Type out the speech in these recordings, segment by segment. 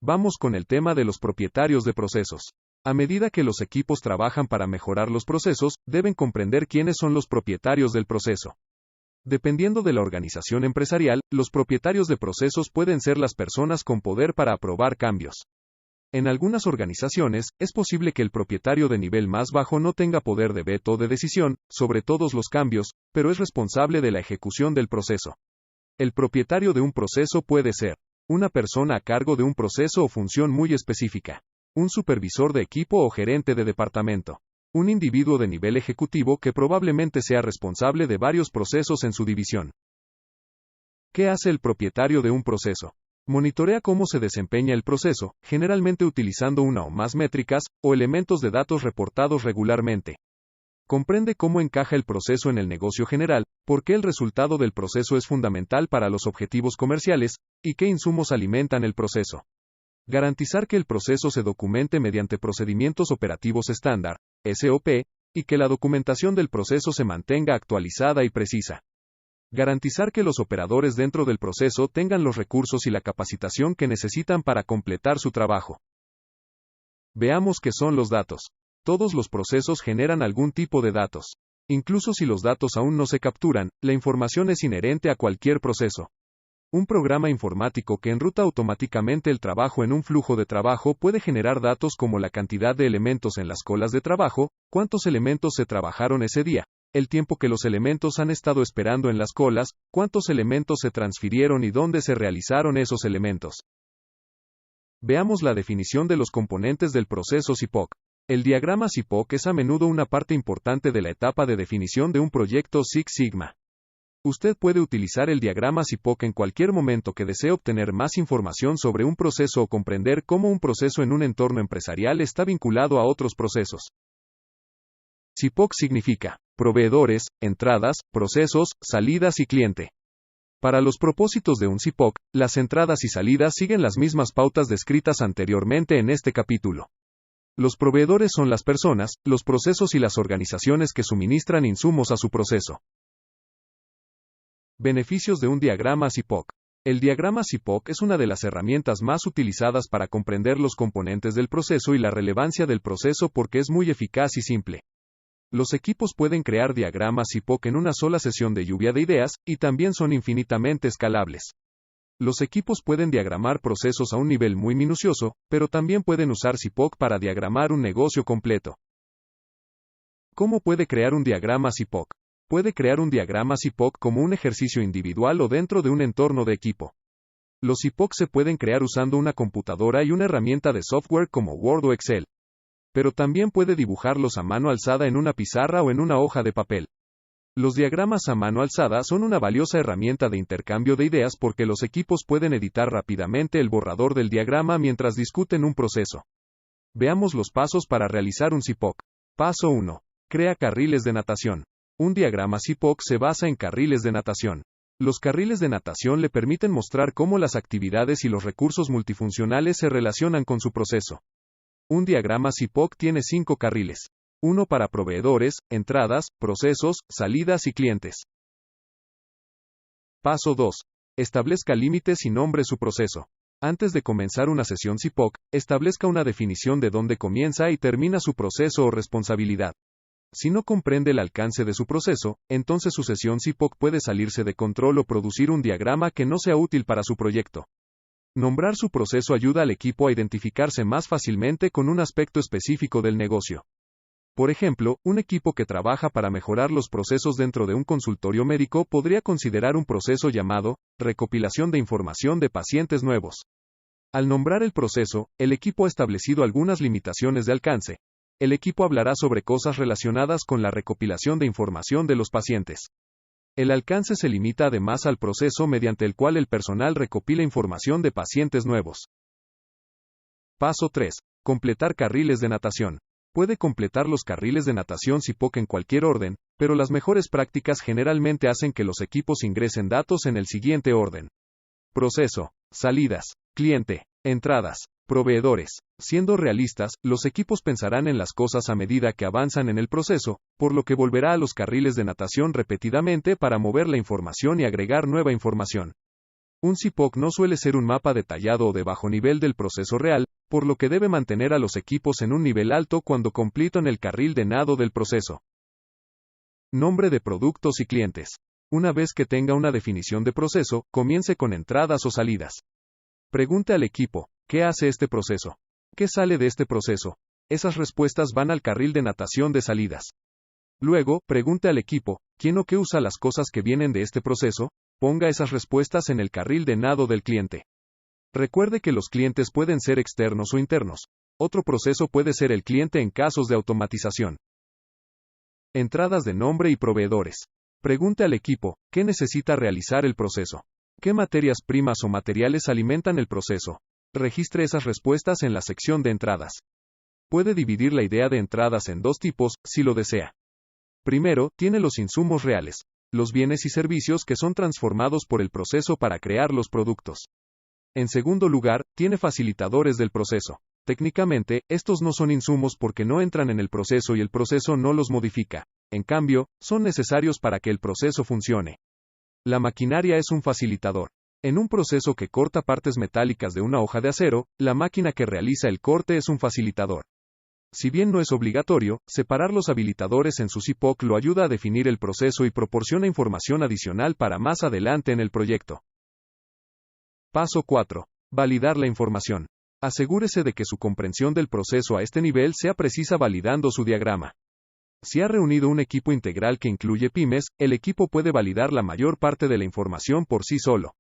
Vamos con el tema de los propietarios de procesos. A medida que los equipos trabajan para mejorar los procesos, deben comprender quiénes son los propietarios del proceso. Dependiendo de la organización empresarial, los propietarios de procesos pueden ser las personas con poder para aprobar cambios. En algunas organizaciones, es posible que el propietario de nivel más bajo no tenga poder de veto o de decisión sobre todos los cambios, pero es responsable de la ejecución del proceso. El propietario de un proceso puede ser una persona a cargo de un proceso o función muy específica, un supervisor de equipo o gerente de departamento, un individuo de nivel ejecutivo que probablemente sea responsable de varios procesos en su división. ¿Qué hace el propietario de un proceso? Monitorea cómo se desempeña el proceso, generalmente utilizando una o más métricas, o elementos de datos reportados regularmente. Comprende cómo encaja el proceso en el negocio general, por qué el resultado del proceso es fundamental para los objetivos comerciales, y qué insumos alimentan el proceso. Garantizar que el proceso se documente mediante procedimientos operativos estándar, SOP, y que la documentación del proceso se mantenga actualizada y precisa. Garantizar que los operadores dentro del proceso tengan los recursos y la capacitación que necesitan para completar su trabajo. Veamos qué son los datos. Todos los procesos generan algún tipo de datos. Incluso si los datos aún no se capturan, la información es inherente a cualquier proceso. Un programa informático que enruta automáticamente el trabajo en un flujo de trabajo puede generar datos como la cantidad de elementos en las colas de trabajo, cuántos elementos se trabajaron ese día, el tiempo que los elementos han estado esperando en las colas, cuántos elementos se transfirieron y dónde se realizaron esos elementos. Veamos la definición de los componentes del proceso SIPOC. El diagrama SIPOC es a menudo una parte importante de la etapa de definición de un proyecto Six Sigma. Usted puede utilizar el diagrama SIPOC en cualquier momento que desee obtener más información sobre un proceso o comprender cómo un proceso en un entorno empresarial está vinculado a otros procesos. SIPOC significa proveedores, entradas, procesos, salidas y cliente. Para los propósitos de un SIPOC, las entradas y salidas siguen las mismas pautas descritas anteriormente en este capítulo. Los proveedores son las personas, los procesos y las organizaciones que suministran insumos a su proceso. Beneficios de un diagrama SIPOC. El diagrama SIPOC es una de las herramientas más utilizadas para comprender los componentes del proceso y la relevancia del proceso porque es muy eficaz y simple. Los equipos pueden crear diagramas SIPOC en una sola sesión de lluvia de ideas, y también son infinitamente escalables. Los equipos pueden diagramar procesos a un nivel muy minucioso, pero también pueden usar SIPOC para diagramar un negocio completo. ¿Cómo puede crear un diagrama SIPOC? Puede crear un diagrama SIPOC como un ejercicio individual o dentro de un entorno de equipo. Los SIPOC se pueden crear usando una computadora y una herramienta de software como Word o Excel. Pero también puede dibujarlos a mano alzada en una pizarra o en una hoja de papel. Los diagramas a mano alzada son una valiosa herramienta de intercambio de ideas porque los equipos pueden editar rápidamente el borrador del diagrama mientras discuten un proceso. Veamos los pasos para realizar un SIPOC. Paso 1. Crea carriles de natación. Un diagrama SIPOC se basa en carriles de natación. Los carriles de natación le permiten mostrar cómo las actividades y los recursos multifuncionales se relacionan con su proceso. Un diagrama SIPOC tiene 5 carriles. Uno para proveedores, entradas, procesos, salidas y clientes. Paso 2. Establezca límites y nombre su proceso. Antes de comenzar una sesión SIPOC, establezca una definición de dónde comienza y termina su proceso o responsabilidad. Si no comprende el alcance de su proceso, entonces su sesión SIPOC puede salirse de control o producir un diagrama que no sea útil para su proyecto. Nombrar su proceso ayuda al equipo a identificarse más fácilmente con un aspecto específico del negocio. Por ejemplo, un equipo que trabaja para mejorar los procesos dentro de un consultorio médico podría considerar un proceso llamado recopilación de información de pacientes nuevos. Al nombrar el proceso, el equipo ha establecido algunas limitaciones de alcance. El equipo hablará sobre cosas relacionadas con la recopilación de información de los pacientes. El alcance se limita además al proceso mediante el cual el personal recopila información de pacientes nuevos. Paso 3. Completar carriles de natación. Puede completar los carriles de natación SIPOC en cualquier orden, pero las mejores prácticas generalmente hacen que los equipos ingresen datos en el siguiente orden. Proceso, salidas, cliente, entradas, proveedores. Siendo realistas, los equipos pensarán en las cosas a medida que avanzan en el proceso, por lo que volverá a los carriles de natación repetidamente para mover la información y agregar nueva información. Un CIPOC no suele ser un mapa detallado o de bajo nivel del proceso real, por lo que debe mantener a los equipos en un nivel alto cuando completan el carril de nado del proceso. Nombre de productos y clientes. Una vez que tenga una definición de proceso, comience con entradas o salidas. Pregunte al equipo, ¿qué hace este proceso? ¿Qué sale de este proceso? Esas respuestas van al carril de natación de salidas. Luego, pregunte al equipo, ¿quién o qué usa las cosas que vienen de este proceso? Ponga esas respuestas en el carril de nado del cliente. Recuerde que los clientes pueden ser externos o internos. Otro proceso puede ser el cliente en casos de automatización. Entradas de nombre y proveedores. Pregunte al equipo, ¿qué necesita realizar el proceso? ¿Qué materias primas o materiales alimentan el proceso? Registre esas respuestas en la sección de entradas. Puede dividir la idea de entradas en dos tipos, si lo desea. Primero, tiene los insumos reales, los bienes y servicios que son transformados por el proceso para crear los productos. En segundo lugar, tiene facilitadores del proceso. Técnicamente, estos no son insumos porque no entran en el proceso y el proceso no los modifica. En cambio, son necesarios para que el proceso funcione. La maquinaria es un facilitador. En un proceso que corta partes metálicas de una hoja de acero, la máquina que realiza el corte es un facilitador. Si bien no es obligatorio, separar los habilitadores en su CIPOC lo ayuda a definir el proceso y proporciona información adicional para más adelante en el proyecto. Paso 4. Validar la información. Asegúrese de que su comprensión del proceso a este nivel sea precisa validando su diagrama. Si ha reunido un equipo integral que incluye pymes, el equipo puede validar la mayor parte de la información por sí solo.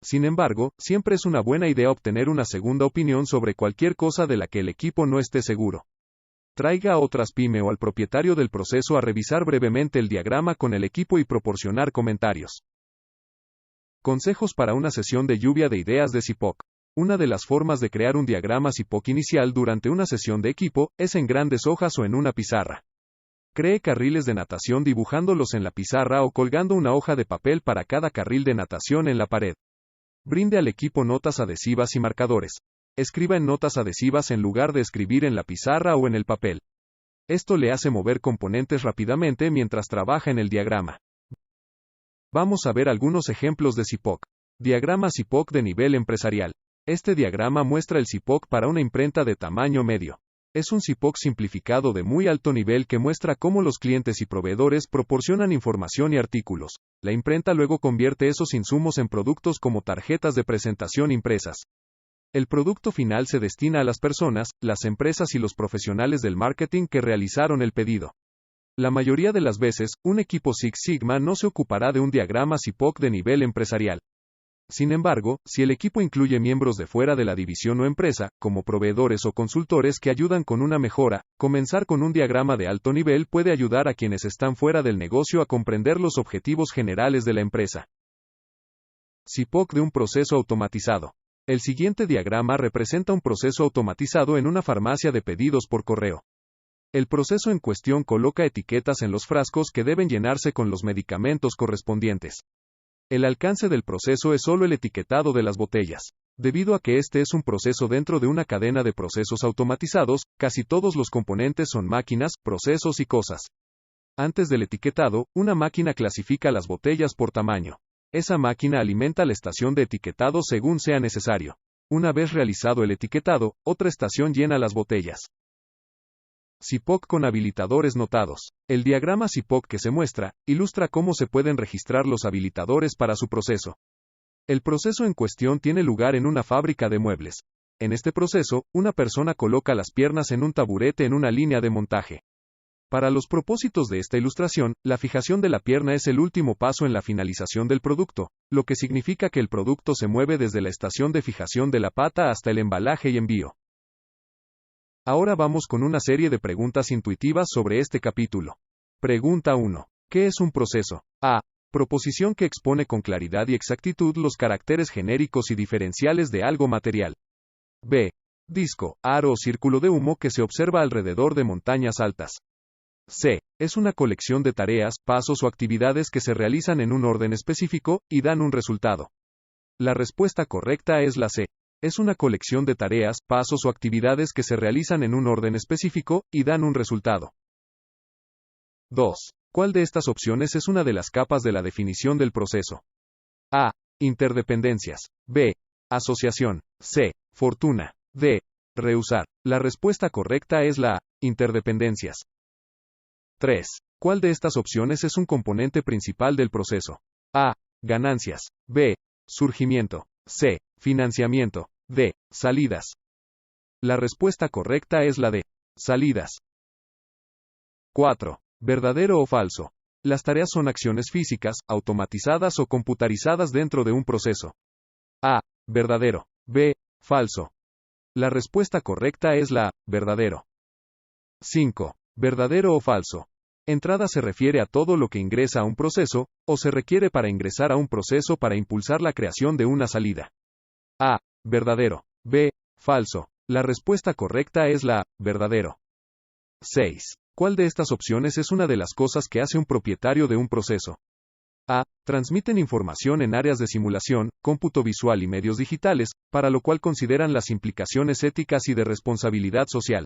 Sin embargo, siempre es una buena idea obtener una segunda opinión sobre cualquier cosa de la que el equipo no esté seguro. Traiga a otras pyme o al propietario del proceso a revisar brevemente el diagrama con el equipo y proporcionar comentarios. Consejos para una sesión de lluvia de ideas de CIPOC. Una de las formas de crear un diagrama CIPOC inicial durante una sesión de equipo es en grandes hojas o en una pizarra. Cree carriles de natación dibujándolos en la pizarra o colgando una hoja de papel para cada carril de natación en la pared. Brinde al equipo notas adhesivas y marcadores. Escriba en notas adhesivas en lugar de escribir en la pizarra o en el papel. Esto le hace mover componentes rápidamente mientras trabaja en el diagrama. Vamos a ver algunos ejemplos de CIPOC. Diagrama CIPOC de nivel empresarial. Este diagrama muestra el CIPOC para una imprenta de tamaño medio. Es un CIPOC simplificado de muy alto nivel que muestra cómo los clientes y proveedores proporcionan información y artículos. La imprenta luego convierte esos insumos en productos como tarjetas de presentación impresas. El producto final se destina a las personas, las empresas y los profesionales del marketing que realizaron el pedido. La mayoría de las veces, un equipo Six Sigma no se ocupará de un diagrama CIPOC de nivel empresarial. Sin embargo, si el equipo incluye miembros de fuera de la división o empresa, como proveedores o consultores que ayudan con una mejora, comenzar con un diagrama de alto nivel puede ayudar a quienes están fuera del negocio a comprender los objetivos generales de la empresa. CIPOC de un proceso automatizado. El siguiente diagrama representa un proceso automatizado en una farmacia de pedidos por correo. El proceso en cuestión coloca etiquetas en los frascos que deben llenarse con los medicamentos correspondientes. El alcance del proceso es solo el etiquetado de las botellas. Debido a que este es un proceso dentro de una cadena de procesos automatizados, casi todos los componentes son máquinas, procesos y cosas. Antes del etiquetado, una máquina clasifica las botellas por tamaño. Esa máquina alimenta la estación de etiquetado según sea necesario. Una vez realizado el etiquetado, otra estación llena las botellas. CIPOC con habilitadores notados. El diagrama CIPOC que se muestra, ilustra cómo se pueden registrar los habilitadores para su proceso. El proceso en cuestión tiene lugar en una fábrica de muebles. En este proceso, una persona coloca las piernas en un taburete en una línea de montaje. Para los propósitos de esta ilustración, la fijación de la pierna es el último paso en la finalización del producto, lo que significa que el producto se mueve desde la estación de fijación de la pata hasta el embalaje y envío. Ahora vamos con una serie de preguntas intuitivas sobre este capítulo. Pregunta 1. ¿Qué es un proceso? A. Proposición que expone con claridad y exactitud los caracteres genéricos y diferenciales de algo material. B. Disco, aro o círculo de humo que se observa alrededor de montañas altas. C. Es una colección de tareas, pasos o actividades que se realizan en un orden específico, y dan un resultado. La respuesta correcta es la C. Es una colección de tareas, pasos o actividades que se realizan en un orden específico, y dan un resultado. 2. ¿Cuál de estas opciones es una de las capas de la definición del proceso? A. Interdependencias. B. Asociación. C. Fortuna. D. Rehusar. La respuesta correcta es la A. Interdependencias. 3. ¿Cuál de estas opciones es un componente principal del proceso? A. Ganancias. B. Surgimiento. C. Financiamiento. D. Salidas. La respuesta correcta es la D. Salidas. 4. ¿Verdadero o falso? Las tareas son acciones físicas, automatizadas o computarizadas dentro de un proceso. A. Verdadero. B. Falso. La respuesta correcta es la A. Verdadero. 5. ¿Verdadero o falso? Entrada se refiere a todo lo que ingresa a un proceso, o se requiere para ingresar a un proceso para impulsar la creación de una salida. A. Verdadero. B. Falso. La respuesta correcta es la A. Verdadero. 6. ¿Cuál de estas opciones es una de las cosas que hace un propietario de un proceso? A. Transmiten información en áreas de simulación, cómputo visual y medios digitales, para lo cual consideran las implicaciones éticas y de responsabilidad social.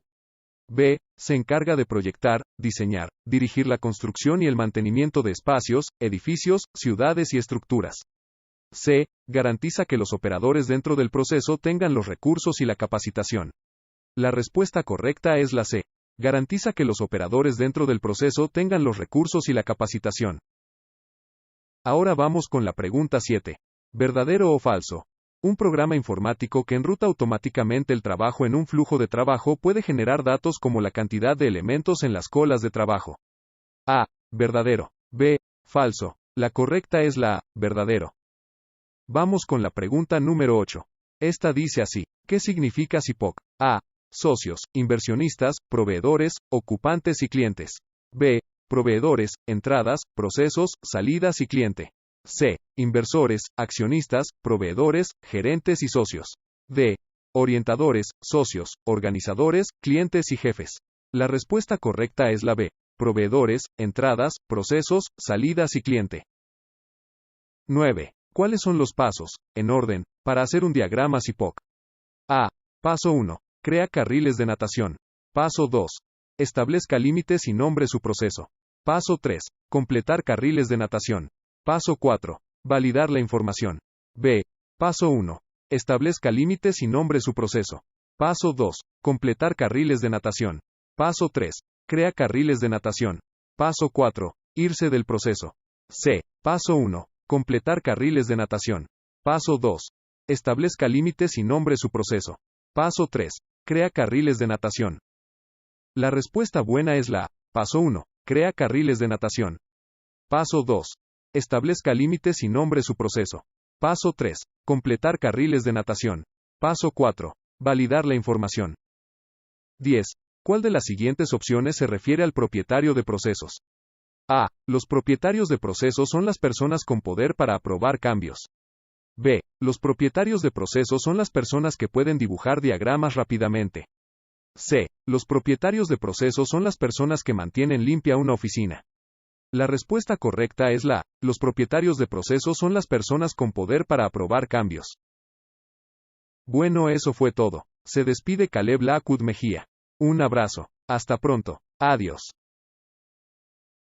B. Se encarga de proyectar, diseñar, dirigir la construcción y el mantenimiento de espacios, edificios, ciudades y estructuras. C. Garantiza que los operadores dentro del proceso tengan los recursos y la capacitación. La respuesta correcta es la C. Garantiza que los operadores dentro del proceso tengan los recursos y la capacitación. Ahora vamos con la pregunta 7. ¿Verdadero o falso? Un programa informático que enruta automáticamente el trabajo en un flujo de trabajo puede generar datos como la cantidad de elementos en las colas de trabajo. A. Verdadero. B. Falso. La correcta es la A. Verdadero. Vamos con la pregunta número 8. Esta dice así. ¿Qué significa CIPOC? A. Socios, inversionistas, proveedores, ocupantes y clientes. B. Proveedores, entradas, procesos, salidas y cliente. C. Inversores, accionistas, proveedores, gerentes y socios. D. Orientadores, socios, organizadores, clientes y jefes. La respuesta correcta es la B. Proveedores, entradas, procesos, salidas y cliente. 9. ¿Cuáles son los pasos, en orden, para hacer un diagrama CIPOC? A. Paso 1. Crea carriles de natación. Paso 2. Establezca límites y nombre su proceso. Paso 3. Completar carriles de natación. Paso 4. Validar la información. B. Paso 1. Establezca límites y nombre su proceso. Paso 2. Completar carriles de natación. Paso 3. Crea carriles de natación. Paso 4. Irse del proceso. C. Paso 1. Completar carriles de natación. Paso 2. Establezca límites y nombre su proceso. Paso 3. Crea carriles de natación. La respuesta buena es la A. Paso 1. Crea carriles de natación. Paso 2. Establezca límites y nombre su proceso. Paso 3. Completar carriles de natación. Paso 4. Validar la información. 10. ¿Cuál de las siguientes opciones se refiere al propietario de procesos? A. Los propietarios de procesos son las personas con poder para aprobar cambios. B. Los propietarios de procesos son las personas que pueden dibujar diagramas rápidamente. C. Los propietarios de procesos son las personas que mantienen limpia una oficina. La respuesta correcta es la A. Los propietarios de procesos son las personas con poder para aprobar cambios. Bueno, eso fue todo. Se despide Caleb Lakud Mejía. Un abrazo. Hasta pronto. Adiós.